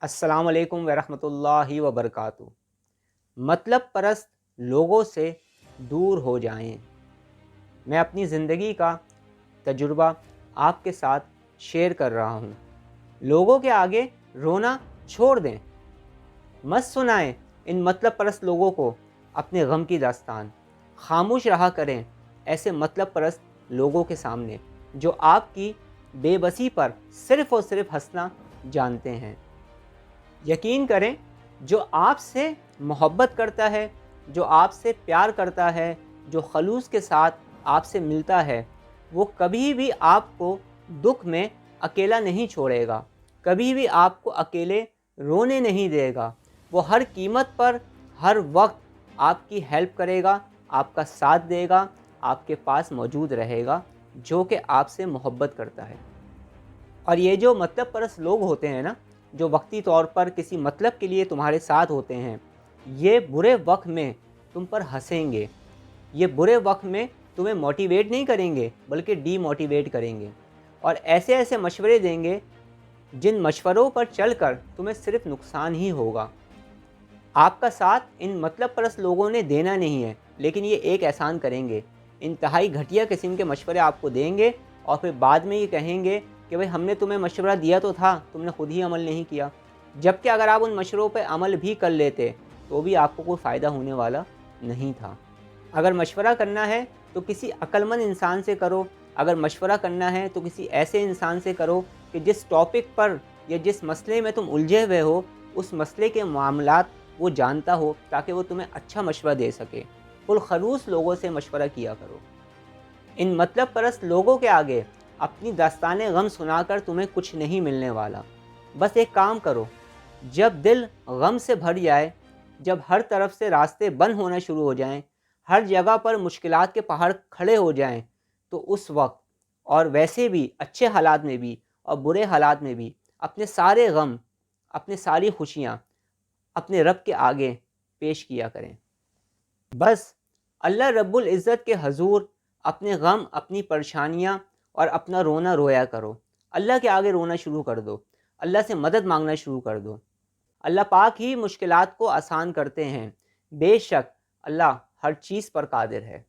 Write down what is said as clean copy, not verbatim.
السلام علیکم ورحمۃ اللہ وبرکاتہ۔ مطلب پرست لوگوں سے دور ہو جائیں۔ میں اپنی زندگی کا تجربہ آپ کے ساتھ شیئر کر رہا ہوں۔ لوگوں کے آگے رونا چھوڑ دیں۔ مت سنائیں ان مطلب پرست لوگوں کو اپنے غم کی داستان۔ خاموش رہا کریں ایسے مطلب پرست لوگوں کے سامنے جو آپ کی بے بسی پر صرف اور صرف ہنسنا جانتے ہیں۔ یقین کریں، جو آپ سے محبت کرتا ہے، جو آپ سے پیار کرتا ہے، جو خلوص کے ساتھ آپ سے ملتا ہے، وہ کبھی بھی آپ کو دکھ میں اکیلا نہیں چھوڑے گا، کبھی بھی آپ کو اکیلے رونے نہیں دے گا۔ وہ ہر قیمت پر ہر وقت آپ کی ہیلپ کرے گا، آپ کا ساتھ دے گا، آپ کے پاس موجود رہے گا، جو کہ آپ سے محبت کرتا ہے۔ اور یہ جو مطلب پرست لوگ ہوتے ہیں نا، جو وقتی طور پر کسی مطلب کے لیے تمہارے ساتھ ہوتے ہیں، یہ برے وقت میں تم پر ہنسیں گے، یہ برے وقت میں تمہیں موٹیویٹ نہیں کریں گے بلکہ ڈی موٹیویٹ کریں گے، اور ایسے ایسے مشورے دیں گے جن مشوروں پر چل کر تمہیں صرف نقصان ہی ہوگا۔ آپ کا ساتھ ان مطلب پرست لوگوں نے دینا نہیں ہے، لیکن یہ ایک احسان کریں گے، انتہائی گھٹیا قسم کے مشورے آپ کو دیں گے اور پھر بعد میں یہ کہیں گے کہ بھئی ہم نے تمہیں مشورہ دیا تو تھا، تم نے خود ہی عمل نہیں کیا۔ جبکہ اگر آپ ان مشوروں پہ عمل بھی کر لیتے تو بھی آپ کو کوئی فائدہ ہونے والا نہیں تھا۔ اگر مشورہ کرنا ہے تو کسی عقل مند انسان سے کرو، اگر مشورہ کرنا ہے تو کسی ایسے انسان سے کرو کہ جس ٹاپک پر یا جس مسئلے میں تم الجھے ہوئے ہو، اس مسئلے کے معاملات وہ جانتا ہو، تاکہ وہ تمہیں اچھا مشورہ دے سکے۔ پرخلوص لوگوں سے مشورہ کیا کرو۔ ان مطلب پرست لوگوں کے آگے اپنی داستان غم سنا کر تمہیں کچھ نہیں ملنے والا۔ بس ایک کام کرو، جب دل غم سے بھر جائے، جب ہر طرف سے راستے بند ہونا شروع ہو جائیں، ہر جگہ پر مشکلات کے پہاڑ کھڑے ہو جائیں، تو اس وقت اور ویسے بھی اچھے حالات میں بھی اور برے حالات میں بھی اپنے سارے غم، اپنے ساری خوشیاں اپنے رب کے آگے پیش کیا کریں۔ بس اللہ رب العزت کے حضور اپنے غم، اپنی پریشانیاں اور اپنا رونا رویا کرو۔ اللہ کے آگے رونا شروع کر دو، اللہ سے مدد مانگنا شروع کر دو۔ اللہ پاک ہی مشکلات کو آسان کرتے ہیں۔ بے شک اللہ ہر چیز پر قادر ہے۔